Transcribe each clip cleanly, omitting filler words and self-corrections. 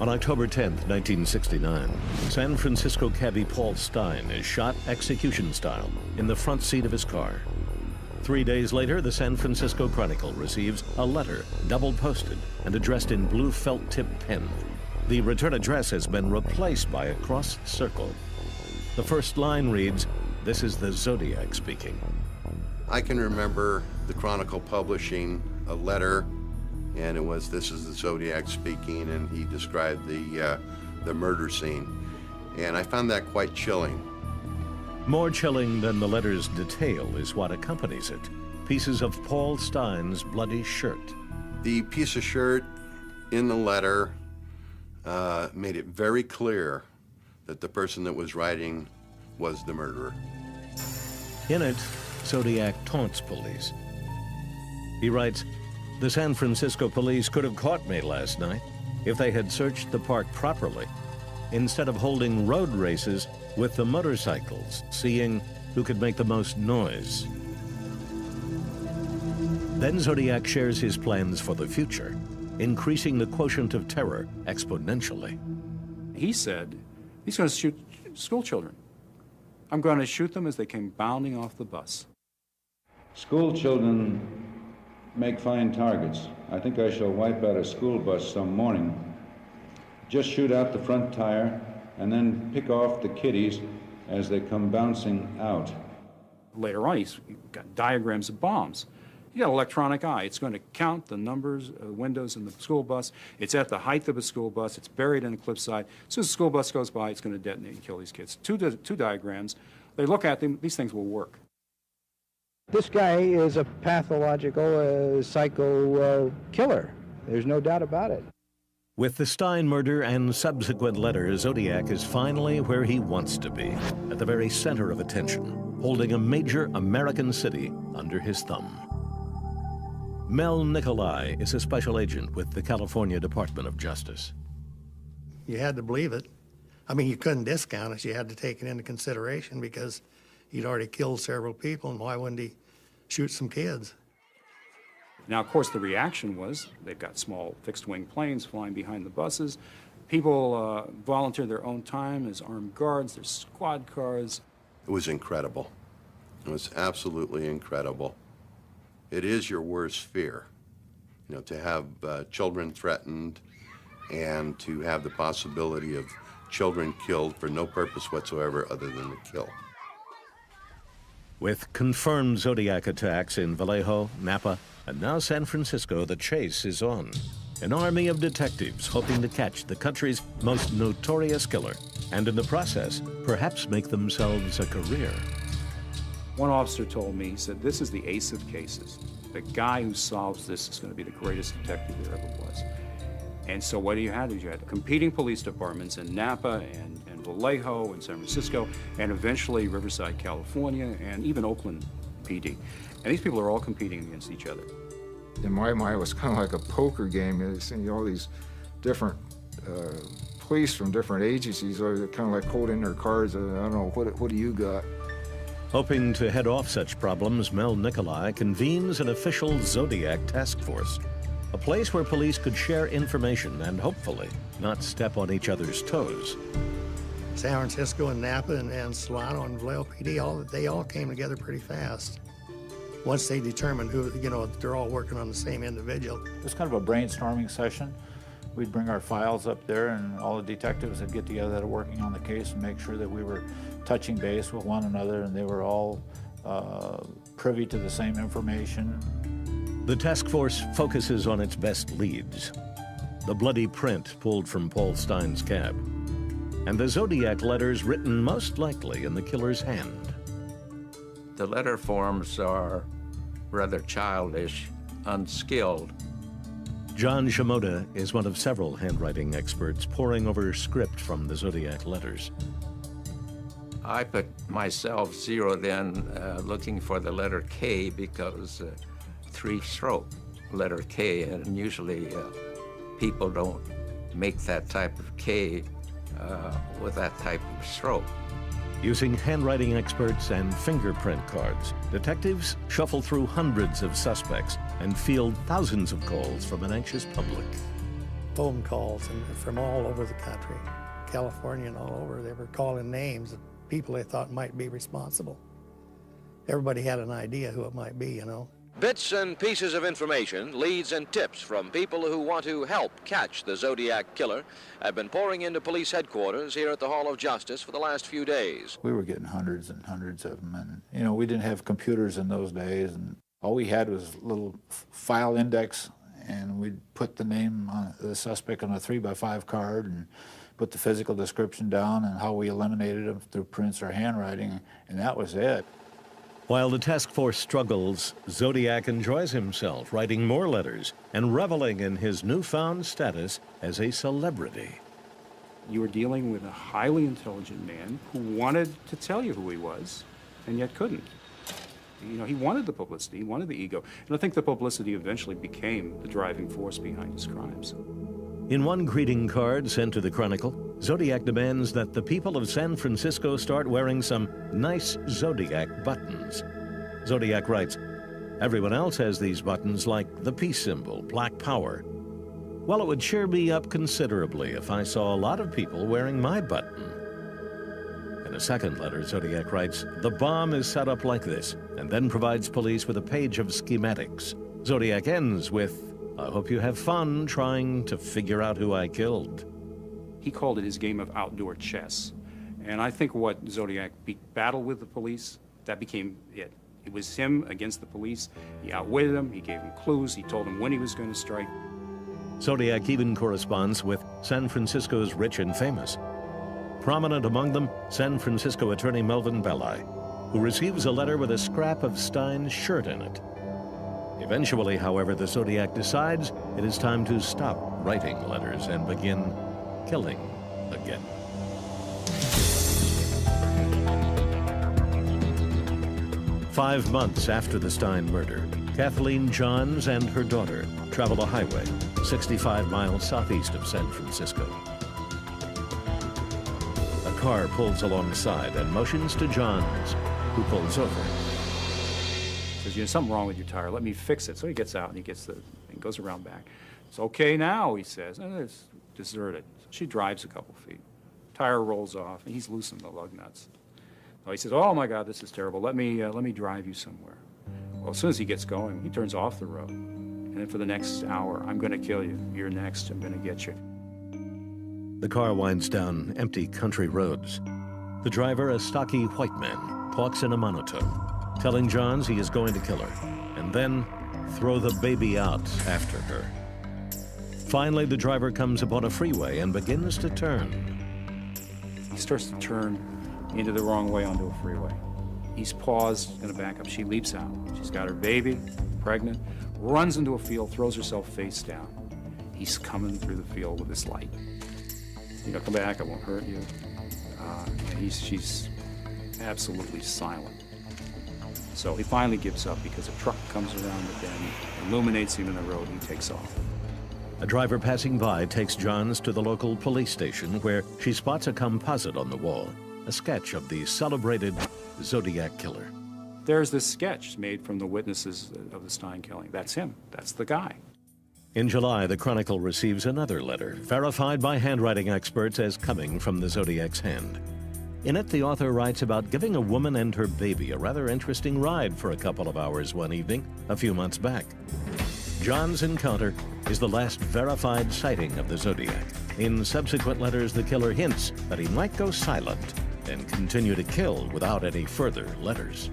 On October 10, 1969, San Francisco cabbie Paul Stein is shot execution style in the front seat of his car. 3 days later, the San Francisco Chronicle receives a letter double-posted and addressed in blue felt-tip pen. The return address has been replaced by a crossed circle. The first line reads, "This is the Zodiac speaking." I can remember the Chronicle publishing a letter, and it was, "This is the Zodiac speaking," and he described the murder scene. And I found that quite chilling. More chilling than the letter's detail is what accompanies it. Pieces of Paul Stein's bloody shirt. The piece of shirt in the letter made it very clear that the person that was writing was the murderer. In it, Zodiac taunts police. He writes, "The San Francisco police could have caught me last night if they had searched the park properly, instead of holding road races with the motorcycles, seeing who could make the most noise." Then Zodiac shares his plans for the future, increasing the quotient of terror exponentially. He said he's going to shoot school children. I'm going to shoot them as they came bounding off the bus. School children make fine targets. I think I shall wipe out a school bus some morning. Just shoot out the front tire and then pick off the kiddies as they come bouncing out. Later on, he's got diagrams of bombs. You got an electronic eye. It's going to count the numbers of windows in the school bus. It's at the height of a school bus. It's buried in a cliffside. As soon as the school bus goes by, it's going to detonate and kill these kids. Two diagrams. They look at them. These things will work. This guy is a pathological psycho killer. There's no doubt about it. With the Stein murder and subsequent letter, Zodiac is finally where he wants to be, at the very center of attention, holding a major American city under his thumb. Mel Nikolai is a special agent with the California Department of Justice. You had to believe it. I mean, you couldn't discount it. You had to take it into consideration because he'd already killed several people, and why wouldn't he shoot some kids? Now, of course, the reaction was they've got small fixed-wing planes flying behind the buses. People volunteer their own time as armed guards. There's squad cars. It was incredible. It was absolutely incredible. It is your worst fear, you know, to have children threatened and to have the possibility of children killed for no purpose whatsoever other than to kill. With confirmed Zodiac attacks in Vallejo, Napa, and now San Francisco, the chase is on. An army of detectives hoping to catch the country's most notorious killer, and in the process, perhaps make themselves a career. One officer told me, he said, "This is the ace of cases. The guy who solves this is going to be the greatest detective there ever was." And so what you had is you had competing police departments in Napa and Vallejo and San Francisco, and eventually Riverside, California, and even Oakland PD. And these people are all competing against each other. In my mind, it was kind of like a poker game. You see all these different police from different agencies, or they're kind of like holding their cards. I don't know, what do you got? Hoping to head off such problems, Mel Nikolai convenes an official Zodiac task force, a place where police could share information and hopefully not step on each other's toes. San Francisco and Napa and Solano and Vallejo PD, they all came together pretty fast. Once they determined who, you know, they're all working on the same individual. It was kind of a brainstorming session. We'd bring our files up there and all the detectives would get together that are working on the case and make sure that we were touching base with one another and they were all privy to the same information. The task force focuses on its best leads. The bloody print pulled from Paul Stein's cab, and the Zodiac letters written most likely in the killer's hand. The letter forms are rather childish, unskilled. John Shimoda is one of several handwriting experts poring over script from the Zodiac letters. I put myself zeroed in looking for the letter K because three-stroke letter K, and usually people don't make that type of K with that type of stroke. Using handwriting experts and fingerprint cards, detectives shuffle through hundreds of suspects and field thousands of calls from an anxious public. phone calls and from all over the country, California and all over. They were calling names of people they thought might be responsible. Everybody had an idea who it might be, you know. Bits and pieces of information, leads and tips from people who want to help catch the Zodiac Killer have been pouring into police headquarters here at the Hall of Justice for the last few days. We were getting hundreds and hundreds of them, and you know, we didn't have computers in those days, and all we had was a little file index, and we'd put the name on the suspect on a 3x5 card and put the physical description down and how we eliminated them through prints or handwriting, and that was it. While the task force struggles, Zodiac enjoys himself writing more letters and reveling in his newfound status as a celebrity. You were dealing with a highly intelligent man who wanted to tell you who he was, and yet couldn't. You know, he wanted the publicity, he wanted the ego, and I think the publicity eventually became the driving force behind his crimes. In one greeting card sent to the Chronicle, Zodiac demands that the people of San Francisco start wearing some nice Zodiac buttons. Zodiac writes, "Everyone else has these buttons like the peace symbol, Black Power. Well, it would cheer me up considerably if I saw a lot of people wearing my button." In a second letter, Zodiac writes, "The bomb is set up like this," and then provides police with a page of schematics. Zodiac ends with, "I hope you have fun trying to figure out who I killed." He called it his game of outdoor chess. And I think what Zodiac battled with the police, that became it. It was him against the police. He outwitted them, he gave them clues, he told them when he was going to strike. Zodiac even corresponds with San Francisco's rich and famous. Prominent among them, San Francisco attorney Melvin Belli, who receives a letter with a scrap of Stein's shirt in it. Eventually, however, the Zodiac decides it is time to stop writing letters and begin killing again. Five months after the Stein murder, Kathleen Johns and her daughter travel a highway 65 miles southeast of San Francisco. A car pulls alongside and motions to Johns, who pulls over. Says, "You know, something wrong with your tire. Let me fix it." So he gets out and he goes around back. "It's okay now," he says. "And it's deserted." So she drives a couple feet. Tire rolls off, and he's loosened the lug nuts. So he says, "Oh my God, this is terrible. Let me drive you somewhere." Well, as soon as he gets going, he turns off the road. And then for the next hour, "I'm going to kill you. You're next. I'm going to get you." The car winds down empty country roads. The driver, a stocky white man, talks in a monotone, telling Johns he is going to kill her, and then throw the baby out after her. Finally, the driver comes upon a freeway and begins to turn. He starts to turn into the wrong way onto a freeway. He's paused, going to back up. She leaps out. She's got her baby, pregnant, runs into a field, throws herself face down. He's coming through the field with this light. "You know, come back, I won't hurt you." And she's absolutely silent. So he finally gives up because a truck comes around the bend, illuminates him in the road, and he takes off. A driver passing by takes Johns to the local police station where she spots a composite on the wall, a sketch of the celebrated Zodiac Killer. There's this sketch made from the witnesses of the Stein killing. That's him. That's the guy. In July, the Chronicle receives another letter, verified by handwriting experts as coming from the Zodiac's hand. In it, the author writes about giving a woman and her baby a rather interesting ride for a couple of hours one evening a few months back. John's encounter is the last verified sighting of the Zodiac. In subsequent letters, the killer hints that he might go silent and continue to kill without any further letters.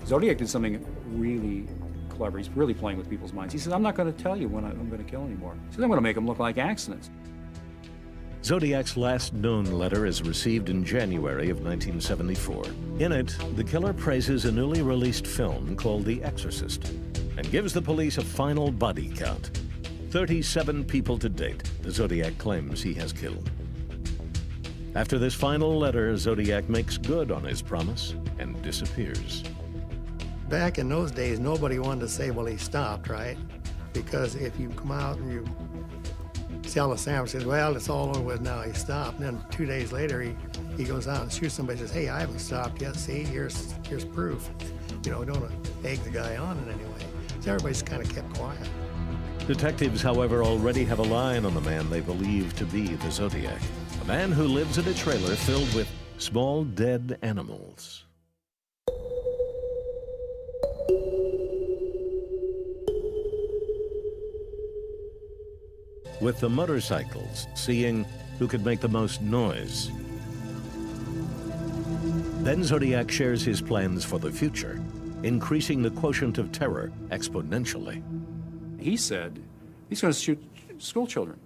Zodiac did something really clever. He's really playing with people's minds. He says, "I'm not going to tell you when I'm going to kill anymore." He says, "I'm going to make them look like accidents." Zodiac's last known letter is received in January of 1974. In it, the killer praises a newly released film called The Exorcist and gives the police a final body count. 37 people to date, the Zodiac claims he has killed. After this final letter, Zodiac makes good on his promise and disappears. Back in those days, nobody wanted to say, well, he stopped, right? Because if you come out and you sell a sandwich, says, well, it's all over with now, he stopped. And then 2 days later, he goes out and shoots somebody, says, hey, I haven't stopped yet, see, here's proof. You know, don't egg the guy on in any way. So everybody's kind of kept quiet. Detectives, however, already have a line on the man they believe to be the Zodiac. A man who lives in a trailer filled with small dead animals. With the motorcycles, seeing who could make the most noise. Then Zodiac shares his plans for the future, increasing the quotient of terror exponentially. He said he's going to shoot school children.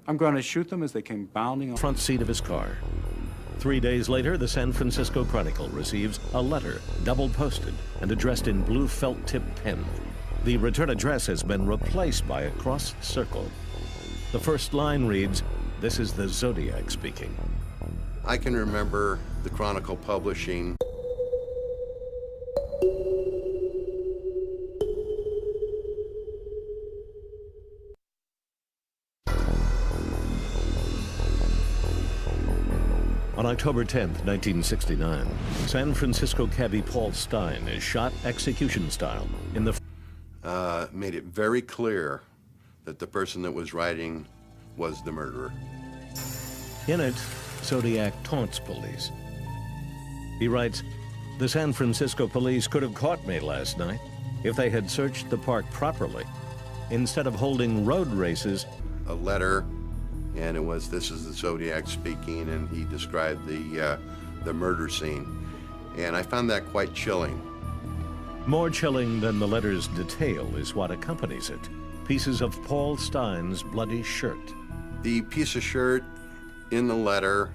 I'm going to shoot them as they came bounding on. Front seat of his car. 3 days later, the San Francisco Chronicle receives a letter, double posted and addressed in blue felt tip pen. The return address has been replaced by a crossed circle. The first line reads, "This is the Zodiac speaking." I can remember the Chronicle publishing On October 10th, 1969, San Francisco cabbie Paul Stein is shot execution style in the... made it very clear that the person that was writing was the murderer. In it, Zodiac taunts police. He writes, "The San Francisco police could have caught me last night if they had searched the park properly. Instead of holding road races..." A letter, and it was, "This is the Zodiac speaking," and he described the murder scene. And I found that quite chilling. More chilling than the letter's detail is what accompanies it. Pieces of Paul Stein's bloody shirt. The piece of shirt in the letter